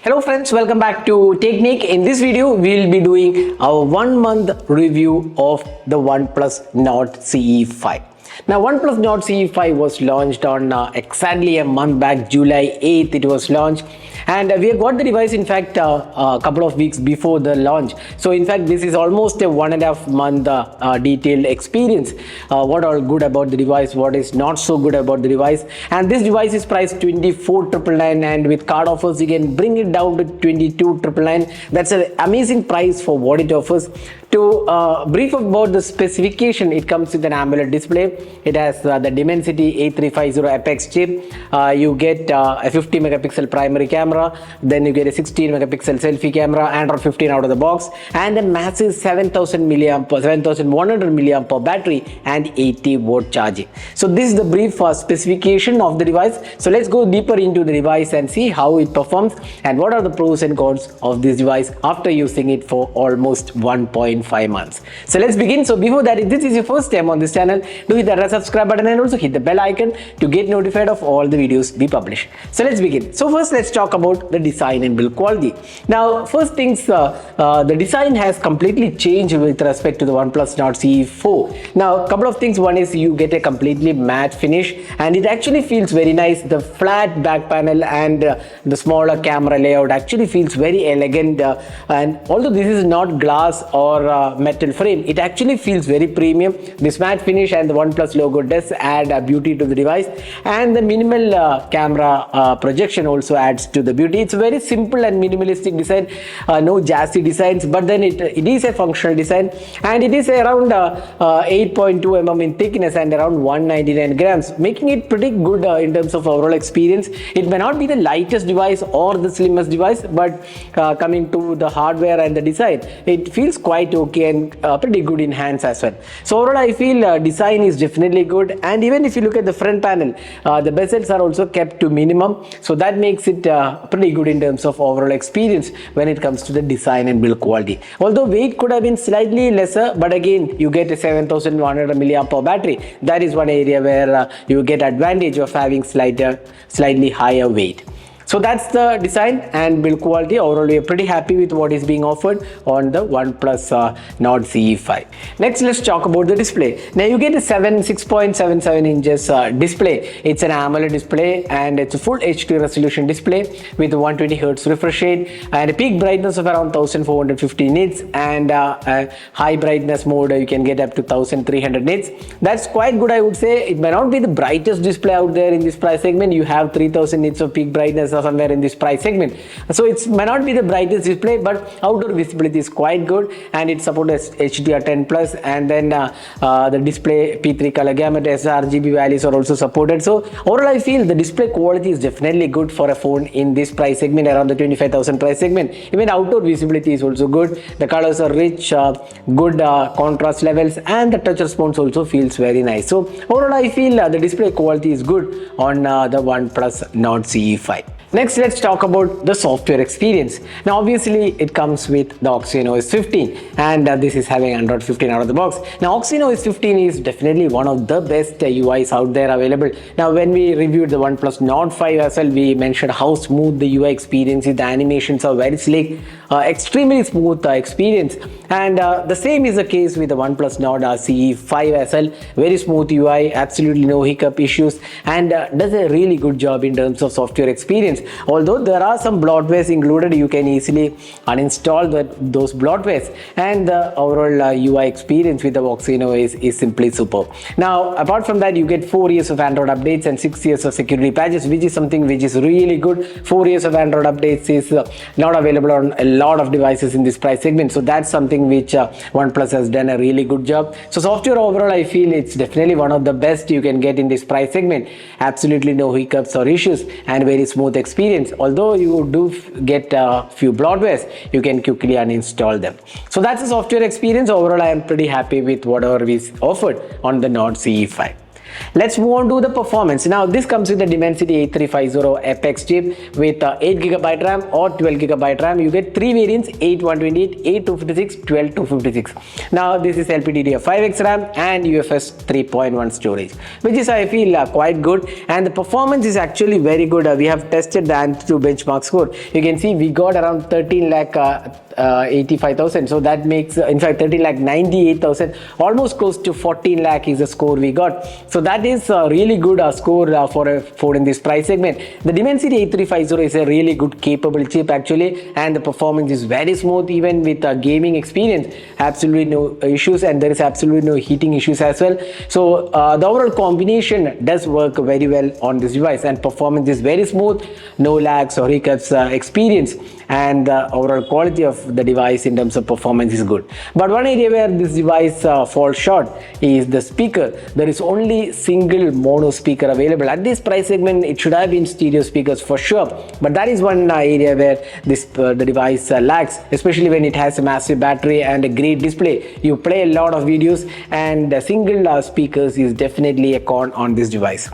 Hello friends, welcome back to Technique. In this video, we'll be doing our 1 month review of the OnePlus Nord CE5. Now, OnePlus Nord CE5 was launched on exactly a month back, July 8th it was launched. And we have got the device in fact a couple of weeks before the launch. So in fact, this is almost a 1.5 month detailed experience. What are good about the device, what is not so good about the device. And this device is priced 24,999, and with card offers you can bring it down to 22,999. That's an amazing price for what it offers. To brief about the specification, it comes with an AMOLED display. It has the Dimensity 8350 Apex chip. You get a 50 megapixel primary camera, then you get a 16 megapixel selfie camera, Android 15 out of the box, and a massive 7100 milliampere battery and 80 watt charging. So this is the brief specification of the device. So let's go deeper into the device and see how it performs and what are the pros and cons of this device after using it for almost 1.5 months. So let's begin. So before that, if this is your first time on this channel, do hit the red subscribe button and also hit the bell icon to get notified of all the videos we publish. So let's begin. So first, let's talk about the design and build quality. Now, first things, the design has completely changed with respect to the OnePlus Nord CE4. Now, a couple of things. One is you get a completely matte finish, and it actually feels very nice. The flat back panel and the smaller camera layout actually feels very elegant. And although this is not glass or metal frame, it actually feels very premium. This matte finish and the OnePlus logo does add a beauty to the device, and the minimal camera projection also adds to the beauty. It's a very simple and minimalistic design, no jazzy designs, but then it is a functional design, and it is around 8.2 mm in thickness and around 199 grams, making it pretty good in terms of overall experience. It may not be the lightest device or the slimmest device, but coming to the hardware and the design, it feels quite okay and pretty good in hands as well. So overall, I feel design is definitely good, and even if you look at the front panel, the bezels are also kept to minimum, so that makes it pretty good in terms of overall experience when it comes to the design and build quality. Although weight could have been slightly lesser, but again you get a 7100 milliampere battery. That is one area where you get advantage of having slightly higher weight. So that's the design and build quality. Overall, we are pretty happy with what is being offered on the OnePlus Nord CE5. Next, let's talk about the display. Now you get a 6.77 inches display. It's an AMOLED display, and it's a full HD resolution display with 120 Hz refresh rate and a peak brightness of around 1450 nits, and a high brightness mode you can get up to 1300 nits. That's quite good, I would say. It may not be the brightest display out there in this price segment. You have 3000 nits of peak brightness somewhere in this price segment, so it may not be the brightest display, but outdoor visibility is quite good, and it supports HDR10 plus, and then the display P3 color gamut, sRGB values are also supported. So overall, I feel the display quality is definitely good for a phone in this price segment, around the 25,000 price segment. Even outdoor visibility is also good. The colors are rich, good contrast levels, and the touch response also feels very nice. So overall, I feel the display quality is good on the OnePlus Nord CE5. Next, let's talk about the software experience. Now, obviously, it comes with the OS 15, and this is having Android 15 out of the box. Now, OS 15 is definitely one of the best UIs out there available. Now, when we reviewed the OnePlus Nord 5 as well, we mentioned how smooth the UI experience is. The animations are very slick, extremely smooth experience, and the same is the case with the OnePlus Nord CE5 as well. Very smooth UI, absolutely no hiccup issues, and does a really good job in terms of software experience. Although there are some bloatwares included, you can easily uninstall those bloatwares, and the overall UI experience with the OS is simply superb. Now, apart from that, you get 4 years of Android updates and 6 years of security patches, which is something which is really good. 4 years of Android updates is not available on a lot of devices in this price segment, so that's something which OnePlus has done a really good job. So software overall, I feel it's definitely one of the best you can get in this price segment. Absolutely no hiccups or issues, and very smooth experience. Although you do get a few bloatwares, you can quickly uninstall them. So that's the software experience. Overall, I am pretty happy with whatever is offered on the Nord CE5. Let's move on to the performance. Now this comes with the Dimensity 8350 Apex chip with 8GB RAM or 12GB RAM. You get three variants: 8 128, 8 256, 12 256. Now this is LPDDR5X RAM and UFS 3.1 storage, which is, I feel, quite good, and the performance is actually very good. We have tested the Antutu benchmark score. You can see we got around 13 lakh 85,000, so that makes in fact 13 lakh 98,000, almost close to 14 lakh is the score we got. So that is a really good score for a phone in this price segment. The Dimensity 8350 is a really good capable chip actually, and the performance is very smooth even with a gaming experience. Absolutely no issues, and there is absolutely no heating issues as well. So the overall combination does work very well on this device, and performance is very smooth, no lags or hiccups experience, and the overall quality of the device in terms of performance is good. But one area where this device falls short is the speaker. There is only single mono speaker available at this price segment. It should have been stereo speakers for sure, but that is one area where this the device lacks, especially when it has a massive battery and a great display. You play a lot of videos, and single speakers is definitely a con on this device.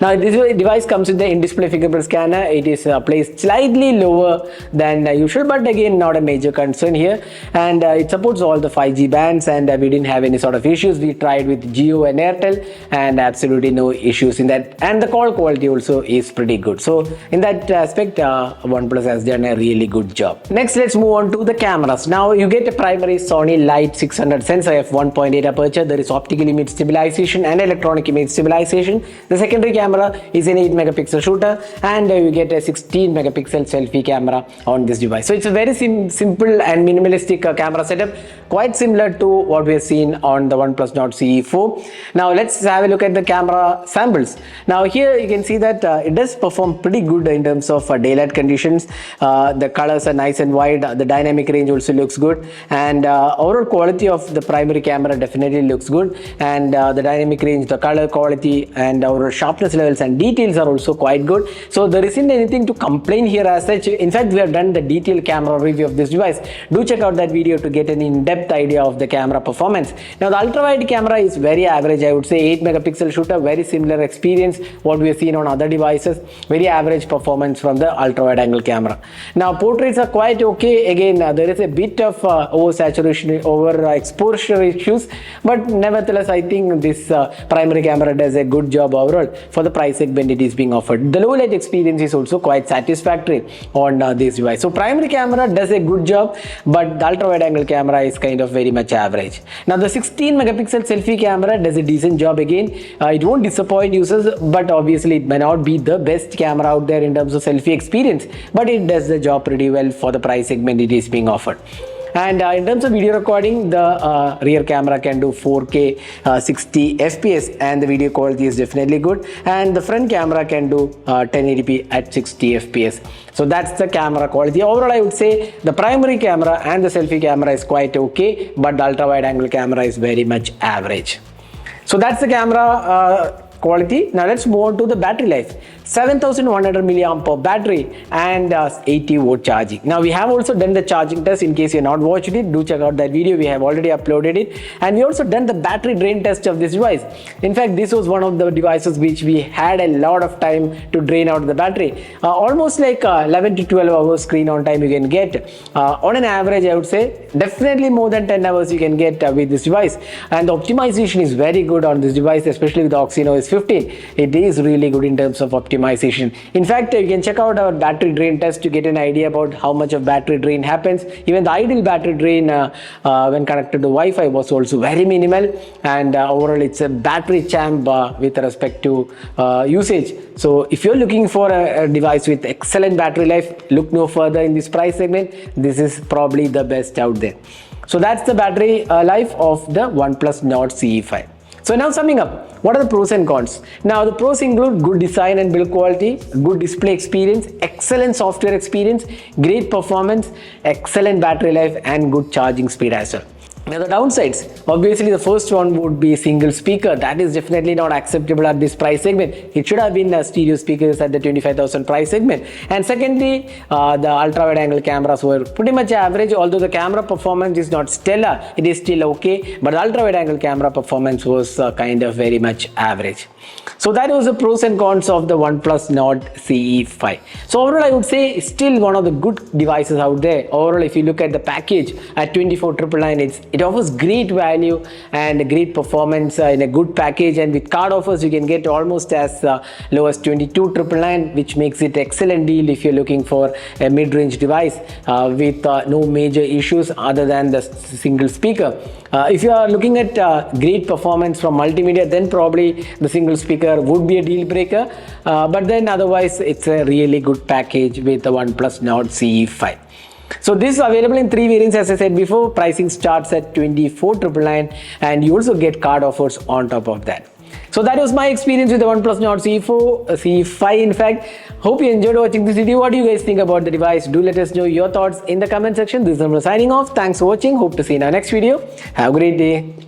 Now this device comes with the in-display fingerprint scanner. It is placed slightly lower than usual, but again not a major concern here, and it supports all the 5G bands, and we didn't have any sort of issues. We tried with Jio and Airtel and absolutely no issues in that, and the call quality also is pretty good. So in that aspect, OnePlus has done a really good job. Next, let's move on to the cameras. Now you get a primary Sony Light 600 sensor f 1.8 aperture. There is optical image stabilization and electronic image stabilization. The secondary camera is an 8 megapixel shooter, and you get a 16 megapixel selfie camera on this device. So it's a very simple and minimalistic camera setup, quite similar to what we have seen on the OnePlus Nord CE4. Now let's have a look at the camera samples. Now here you can see that it does perform pretty good in terms of daylight conditions. The colors are nice and wide. The dynamic range also looks good, and overall quality of the primary camera definitely looks good, and the dynamic range, the color quality, and our sharpness levels and details are also quite good. So there isn't anything to complain here as such. In fact, we have done the detailed camera review of this device. Do check out that video to get an in-depth idea of the camera performance. Now the ultra-wide camera is very average, I would say. 8 megapixel shooter, very similar experience what we have seen on other devices. Very average performance from the ultra-wide angle camera. Now portraits are quite okay. Again, there is a bit of oversaturation, overexposure issues, but nevertheless I think this primary camera does a good job overall for the price segment it is being offered. The low light experience is also quite satisfactory on this device. So primary camera does a good job, but the ultra wide angle camera is kind of very much average. Now the 16 megapixel selfie camera does a decent job again. It won't disappoint users, but obviously it may not be the best camera out there in terms of selfie experience, but it does the job pretty well for the price segment it is being offered. And in terms of video recording, the rear camera can do 4K 60 FPS, and the video quality is definitely good, and the front camera can do 1080p at 60 FPS. So that's the camera quality. Overall, I would say the primary camera and the selfie camera is quite okay, but the ultra wide angle camera is very much average. So that's the camera quality. Now let's move on to the battery life. 7100 mAh battery and 80 volt charging. Now we have also done the charging test. In case you have not watched it, do check out that video. We have already uploaded it, and we also done the battery drain test of this device. In fact, this was one of the devices which we had a lot of time to drain out the battery. Almost like 11 to 12 hours screen on time you can get. On an average, I would say definitely more than 10 hours you can get with this device, and the optimization is very good on this device, especially with the Exynos 15. It is really good in terms of optimization. In fact, you can check out our battery drain test to get an idea about how much of battery drain happens. Even the idle battery drain when connected to Wi-Fi was also very minimal, and overall it's a battery champ with respect to usage. So if you're looking for a device with excellent battery life, look no further in this price segment. This is probably the best out there. So that's the battery life of the OnePlus Nord CE5. So now summing up, what are the pros and cons? Now the pros include good design and build quality, good display experience, excellent software experience, great performance, excellent battery life, and good charging speed as well. Now the downsides, obviously the first one would be single speaker. That is definitely not acceptable at this price segment. It should have been stereo speakers at the 25,000 price segment. And secondly, the ultra wide angle cameras were pretty much average, although the camera performance is not stellar, it is still okay, but the ultra wide angle camera performance was kind of very much average. So that was the pros and cons of the OnePlus Nord CE5. So overall I would say still one of the good devices out there. Overall, if you look at the package at 24,999, it offers great value and great performance in a good package, and with card offers you can get almost as low as 22,999, which makes it excellent deal if you're looking for a mid-range device with no major issues other than the single speaker. If you are looking at great performance from multimedia, then probably the single speaker would be a deal breaker, but then otherwise it's a really good package with the OnePlus Nord CE5. So this is available in 3 variants, as I said before. Pricing starts at 24,999 and you also get card offers on top of that. So that was my experience with the OnePlus Nord CE5 in fact. Hope you enjoyed watching this video. What do you guys think about the device? Do let us know your thoughts in the comment section. This is Amar signing off. Thanks for watching. Hope to see you in our next video. Have a great day.